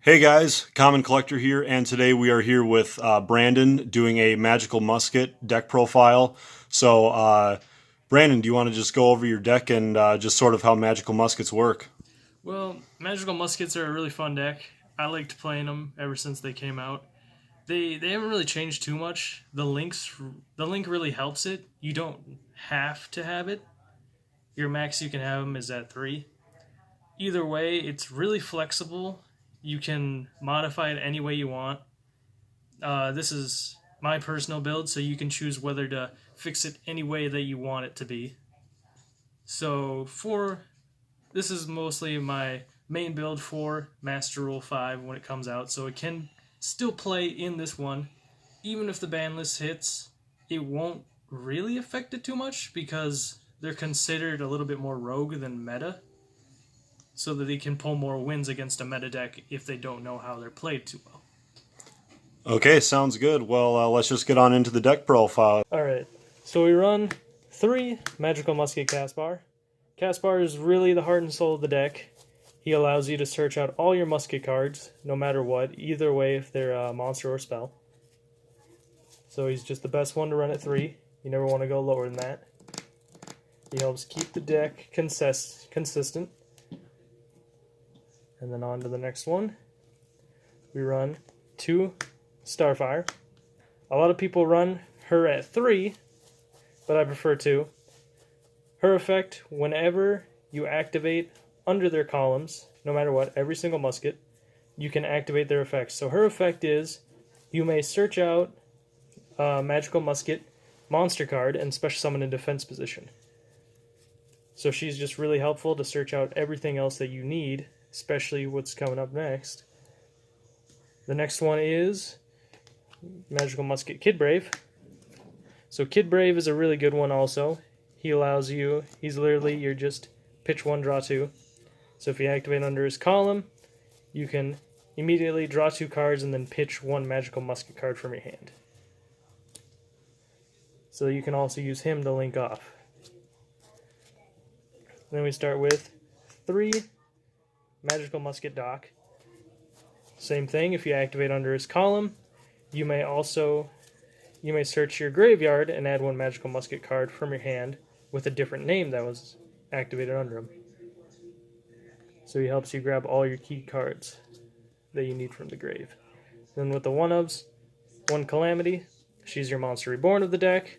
Hey guys, Common Collector here, and today we are here with Brandon doing a Magical Musket deck profile. Brandon, do you want to just go over your deck and just sort of how Magical Muskets work? Well, Magical Muskets are a really fun deck. I liked playing them ever since they came out. They haven't really changed too much. The link really helps it. You don't have to have it. Your max you can have them is at 3. Either way, it's really flexible. You can modify it any way you want. This is my personal build, so you can choose whether to fix it any way that you want it to be. So for this is mostly my main build for Master Rule 5 when it comes out, so it can still play in this one. Even if the ban list hits, it won't really affect it too much because they're considered a little bit more rogue than meta, so that they can pull more wins against a meta deck if they don't know how they're played too well. Okay, sounds good. Well, let's just get on into the deck profile. Alright, so we run 3 Magical Musket Caspar. Caspar is really the heart and soul of the deck. He allows you to search out all your musket cards, no matter what, either way if they're a monster or spell. So he's just the best one to run at 3. You never want to go lower than that. He helps keep the deck consistent. And then on to the next one. We run 2 Starfire. A lot of people run her at 3, but I prefer 2. Her effect, whenever you activate under their columns, no matter what, every single musket, you can activate their effects. So her effect is, you may search out a Magical Musket monster card and special summon in defense position. So she's just really helpful to search out everything else that you need, especially what's coming up next. The next one is Magical Musket Kid Brave. So Kid Brave is a really good one also. He allows you, he's literally, you're just pitch 1, draw 2. So if you activate under his column, you can immediately draw 2 cards and then pitch 1 Magical Musket card from your hand. So you can also use him to link off. Then we start with 3 Magical Musket Doc. Same thing, if you activate under his column, you may search your graveyard and add 1 Magical Musket card from your hand with a different name that was activated under him. So he helps you grab all your key cards that you need from the grave. Then with the 1-ofs, 1 Calamity. She's your Monster Reborn of the deck.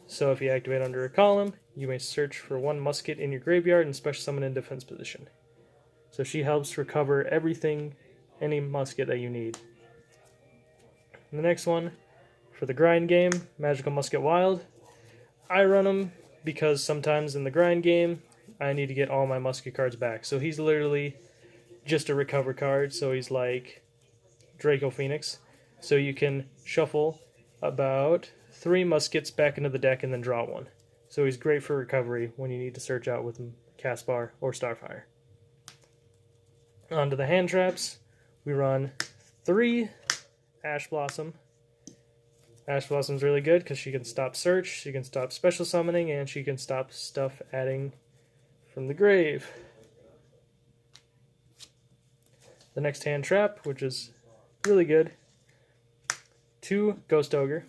So if you activate under a column, you may search for 1 musket in your graveyard and special summon in defense position. So she helps recover everything, any musket that you need. And the next one, for the grind game, Magical Musket Wild. I run him because sometimes in the grind game, I need to get all my musket cards back. So he's literally just a recover card, so he's like Draco Phoenix. So you can shuffle about 3 muskets back into the deck and then draw 1. So he's great for recovery when you need to search out with Caspar or Starfire. On to the hand traps, we run 3 Ash Blossom. Ash Blossom's really good because she can stop search, she can stop special summoning, and she can stop stuff adding from the grave. The next hand trap, which is really good, 2 Ghost Ogre.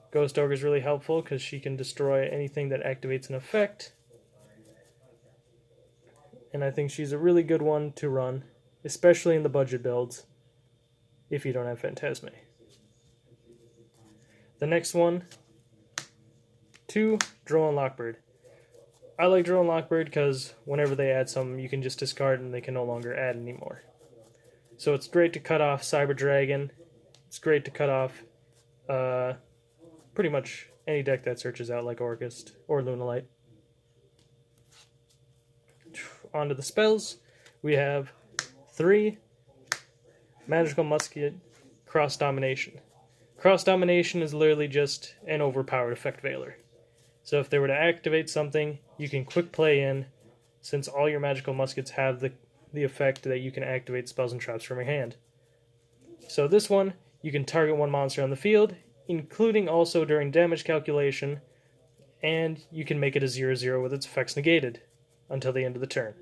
Ghost Ogre is really helpful because she can destroy anything that activates an effect. And I think she's a really good one to run, especially in the budget builds, if you don't have Phantasme. The next one, 2 Droll and Lockbird. I like Droll and Lockbird because whenever they add something, you can just discard and they can no longer add anymore. So it's great to cut off Cyber Dragon. It's great to cut off pretty much any deck that searches out like Orcust or Lunalight. On to the spells. We have 3 Magical Musket Cross Domination. Cross Domination is literally just an overpowered effect veiler. So if they were to activate something, you can quick play in, since all your Magical Muskets have the effect that you can activate spells and traps from your hand. So this one, you can target 1 monster on the field, including also during damage calculation, and you can make it a 0/0 with its effects negated until the end of the turn.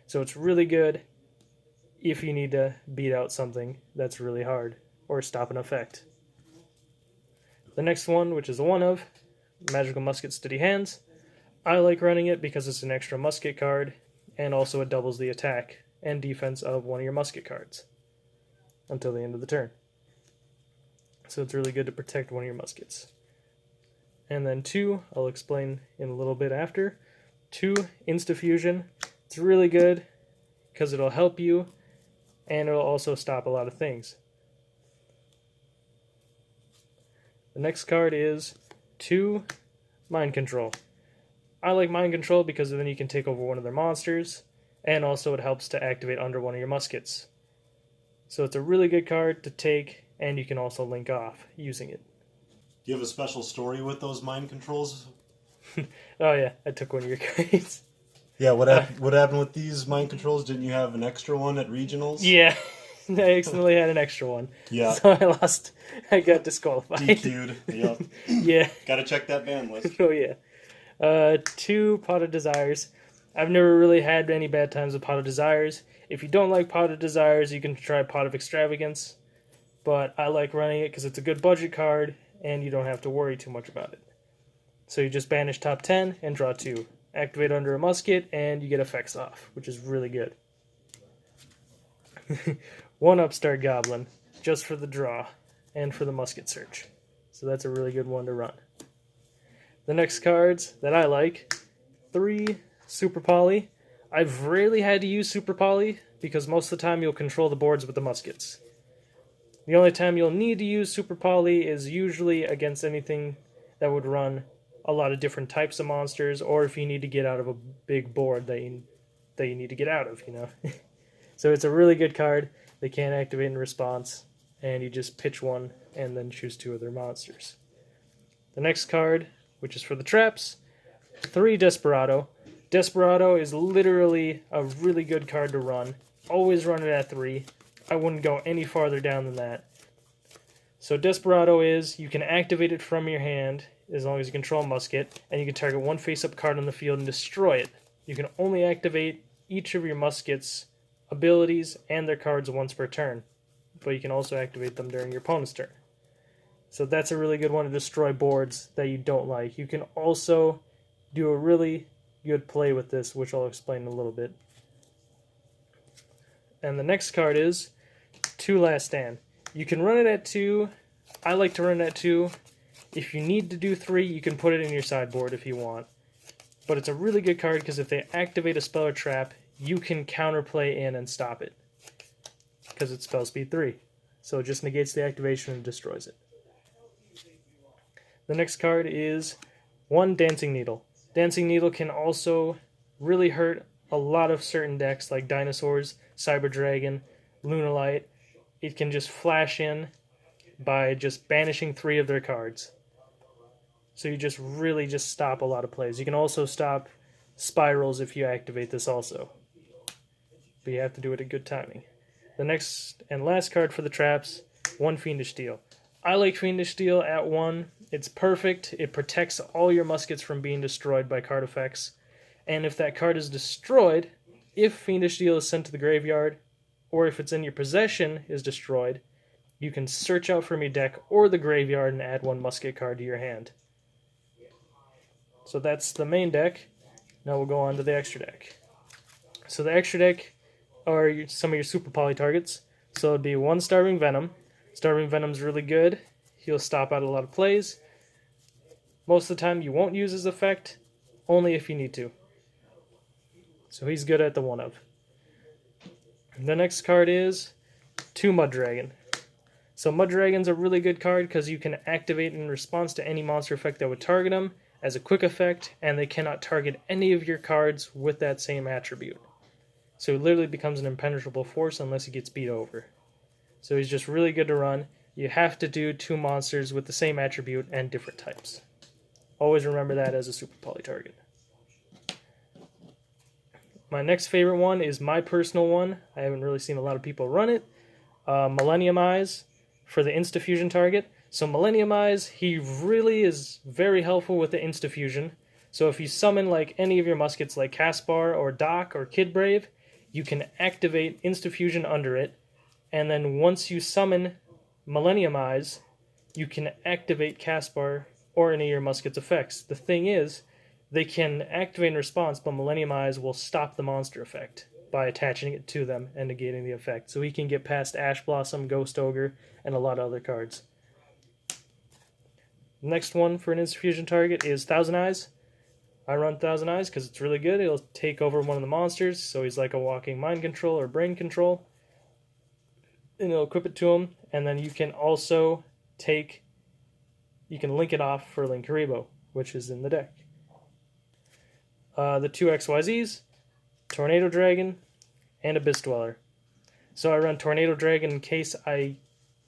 So it's really good if you need to beat out something that's really hard or stop an effect. The next one, which is a one of, Magical Musket Steady Hands. I like running it because it's an extra musket card, and also it doubles the attack and defense of one of your musket cards until the end of the turn. So it's really good to protect one of your muskets. And then 2, I'll explain in a little bit after. 2, Insta-Fusion. It's really good because it'll help you and it'll also stop a lot of things. The next card is 2, Mind Control. I like Mind Control because then you can take over one of their monsters, and also it helps to activate under one of your muskets. So it's a really good card to take, and you can also link off using it. Do you have a special story with those mind controls? Oh yeah, I took one of your cards. Yeah, what happened with these mind controls? Didn't you have an extra one at regionals? Yeah, I accidentally had an extra one. Yeah. So I lost. I got disqualified. DQ'd. Yep. Yeah. Gotta check that ban list. Oh yeah. 2, Pot of Desires. I've never really had any bad times with Pot of Desires. If you don't like Pot of Desires, you can try Pot of Extravagance. But I like running it because it's a good budget card, and you don't have to worry too much about it. So you just banish top 10 and draw 2. Activate under a musket, and you get effects off, which is really good. 1 Upstart Goblin, just for the draw, and for the musket search. So that's a really good one to run. The next cards that I like, 3, Super Poly. I've rarely had to use Super Poly, because most of the time you'll control the boards with the muskets. The only time you'll need to use Super Poly is usually against anything that would run a lot of different types of monsters, or if you need to get out of a big board that you need to get out of, you know. So it's a really good card. They can't activate in response, and you just pitch one and then choose 2 of their monsters. The next card, which is for the traps, 3, Desperado. Desperado is literally a really good card to run. Always run it at 3. I wouldn't go any farther down than that. So Desperado is, you can activate it from your hand as long as you control musket, and you can target 1 face-up card on the field and destroy it. You can only activate each of your muskets' abilities and their cards once per turn, but you can also activate them during your opponent's turn. So that's a really good one to destroy boards that you don't like. You can also do a really good play with this, which I'll explain in a little bit. And the next card is 2, Last Stand. You can run it at 2. I like to run it at 2. If you need to do 3, you can put it in your sideboard if you want. But it's a really good card because if they activate a spell or trap, you can counterplay in and stop it. Because it's spell speed 3. So it just negates the activation and destroys it. The next card is 1, Dancing Needle. Dancing Needle can also really hurt a lot of certain decks like Dinosaurs, Cyber Dragon, Lunalight. It can just flash in by just banishing 3 of their cards. So you just really just stop a lot of plays. You can also stop spirals if you activate this also. But you have to do it at good timing. The next and last card for the traps, 1, Fiendish Steel. I like Fiendish Steel at 1. It's perfect. It protects all your muskets from being destroyed by card effects. And if that card is destroyed, if Fiendish Steel is sent to the graveyard, or if it's in your possession is destroyed, you can search out from your deck or the graveyard and add 1 musket card to your hand. So that's the main deck. Now we'll go on to the extra deck. So the extra deck are some of your Super Poly targets. So it'd be 1, Starving Venom. Starving Venom's really good. He'll stop out a lot of plays. Most of the time you won't use his effect, only if you need to. So he's good at the 1 of. The next card is 2, Mud Dragon. So Mud Dragon's a really good card because you can activate in response to any monster effect that would target him as a quick effect, and they cannot target any of your cards with that same attribute. So he literally becomes an impenetrable force unless he gets beat over. So he's just really good to run. You have to do 2 monsters with the same attribute and different types. Always remember that as a Super Poly target. My next favorite one is my personal one. I haven't really seen a lot of people run it. Millennium Eyes for the Insta-Fusion target. So Millennium Eyes, he really is very helpful with the Insta-Fusion. So if you summon like any of your muskets like Caspar or Doc or Kid Brave, you can activate Insta-Fusion under it, and then once you summon Millennium Eyes, you can activate Caspar or any of your Musket's effects. The thing is, they can activate in response, but Millennium Eyes will stop the monster effect by attaching it to them and negating the effect. So he can get past Ash Blossom, Ghost Ogre, and a lot of other cards. Next one for an Insta-Fusion target is Thousand Eyes. I run Thousand Eyes because it's really good. It'll take over one of the monsters, so he's like a walking mind control or brain control. And it'll equip it to him, and then you can also you can link it off for Linkuriboh, which is in the deck. The two XYZs, Tornado Dragon, and Abyss Dweller. So I run Tornado Dragon in case I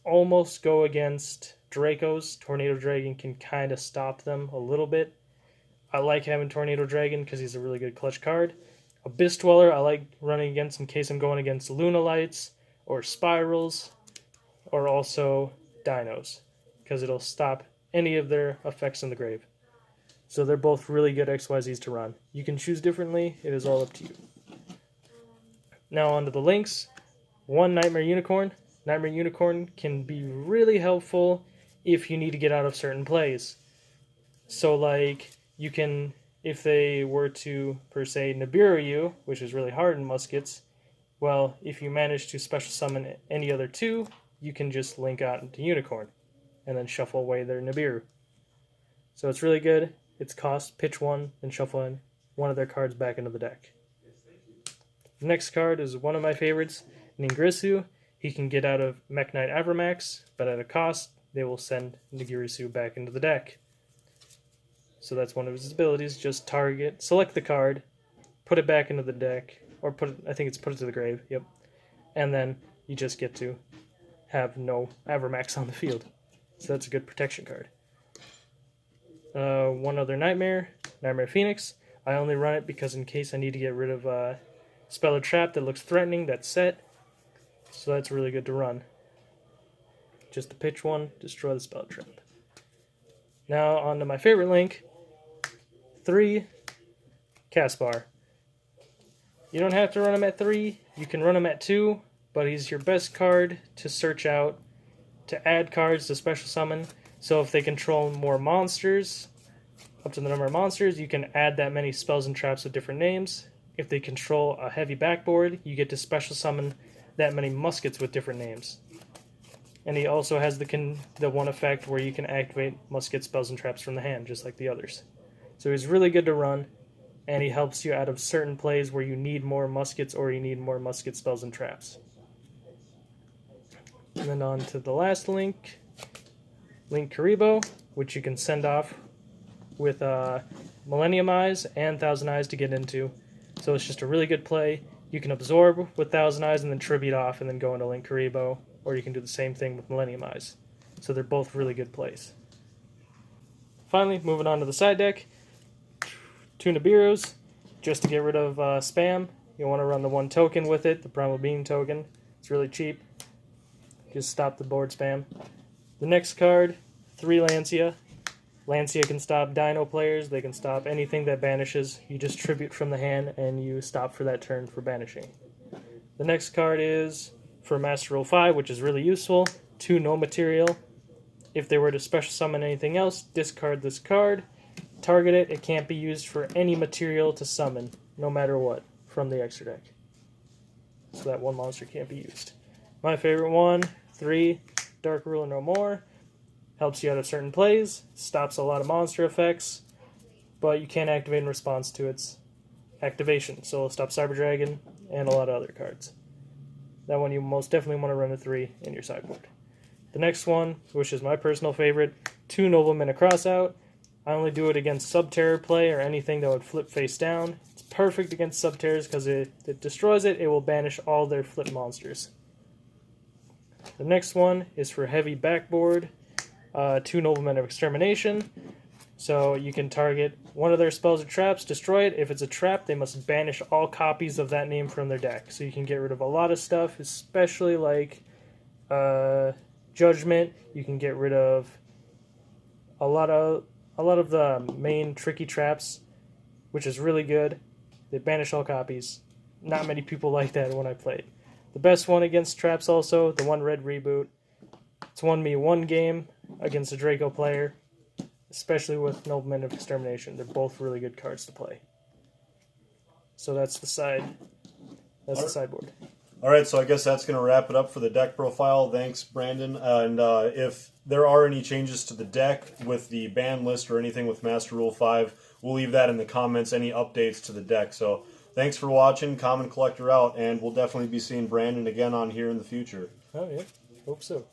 almost go against Dracos. Tornado Dragon can kind of stop them a little bit. I like having Tornado Dragon because he's a really good clutch card. Abyss Dweller I like running against in case I'm going against Lunalights or Spirals or also Dinos because it'll stop any of their effects in the grave. So they're both really good XYZs to run. You can choose differently. It is all up to you. Now onto the links. One, Nightmare Unicorn. Nightmare Unicorn can be really helpful if you need to get out of certain plays. So like you can, if they were to per se Nibiru you, which is really hard in Muskets, well, if you manage to special summon any other two, you can just link out into Unicorn and then shuffle away their Nibiru. So it's really good. It's cost, pitch one, and shuffle in one of their cards back into the deck. The next card is one of my favorites, Ningirsu. He can get out of Mech Knight Avramax, but at a cost, they will send Ningirsu back into the deck. So that's one of his abilities. Just target, select the card, put it back into the deck, or put it to the grave, yep. And then you just get to have no Avramax on the field. So that's a good protection card. One other Nightmare Phoenix. I only run it because in case I need to get rid of a spell or trap that looks threatening, that's set. So that's really good to run. Just to pitch one, destroy the spell trap. Now on to my favorite link. 3, Caspar. You don't have to run him at 3. You can run him at 2, but he's your best card to search out, to add cards to special summon. So if they control more monsters, up to the number of monsters, you can add that many spells and traps with different names. If they control a heavy backboard, you get to special summon that many muskets with different names. And he also has the one effect where you can activate musket spells and traps from the hand, just like the others. So he's really good to run, and he helps you out of certain plays where you need more muskets or you need more musket spells and traps. And then on to the last link, Linkuriboh, which you can send off with Millennium Eyes and Thousand Eyes to get into. So it's just a really good play. You can absorb with Thousand Eyes and then tribute off and then go into Linkuriboh, or you can do the same thing with Millennium Eyes. So they're both really good plays. Finally, moving on to the side deck, 2 Nibirus, just to get rid of spam. You want to run the 1 token with it, the Primal Being token. It's really cheap. Just stop the board spam. The next card, 3 Lancia. Lancia can stop Dino players. They can stop anything that banishes. You just tribute from the hand and you stop for that turn for banishing. The next card is for Master Rule 5, which is really useful. 2 No Material. If they were to special summon anything else, discard this card. Target it. It can't be used for any material to summon, no matter what, from the extra deck. So that one monster can't be used. My favorite one, 3 Dark Ruler No More. Helps you out of certain plays, stops a lot of monster effects, but you can't activate in response to its activation. So it'll stop Cyber Dragon and a lot of other cards. That one you most definitely want to run a 3 in your sideboard. The next one, which is my personal favorite, 2 Noblemen Across Out. I only do it against Subterror play or anything that would flip face down. It's perfect against Subterrors because it destroys it. It will banish all their flip monsters. The next one is for heavy backboard. 2 Noblemen of Extermination. So you can target one of their spells or traps, destroy it. If it's a trap, they must banish all copies of that name from their deck. So you can get rid of a lot of stuff, especially like Judgment. You can get rid of a lot of the main tricky traps, which is really good. They banish all copies. not many people like that when I played. The best one against traps also, the One Red Reboot. It's won me one game against a Draco player, especially with Nobleman of Extermination. They're both really good cards to play. So that's the side. That's the sideboard. All right, so I guess that's going to wrap it up for the deck profile. Thanks, Brandon. And if there are any changes to the deck with the ban list or anything with Master Rule 5, we'll leave that in the comments, any updates to the deck. So thanks for watching. Common Collector out, and we'll definitely be seeing Brandon again on here in the future. Oh, yeah. Hope so.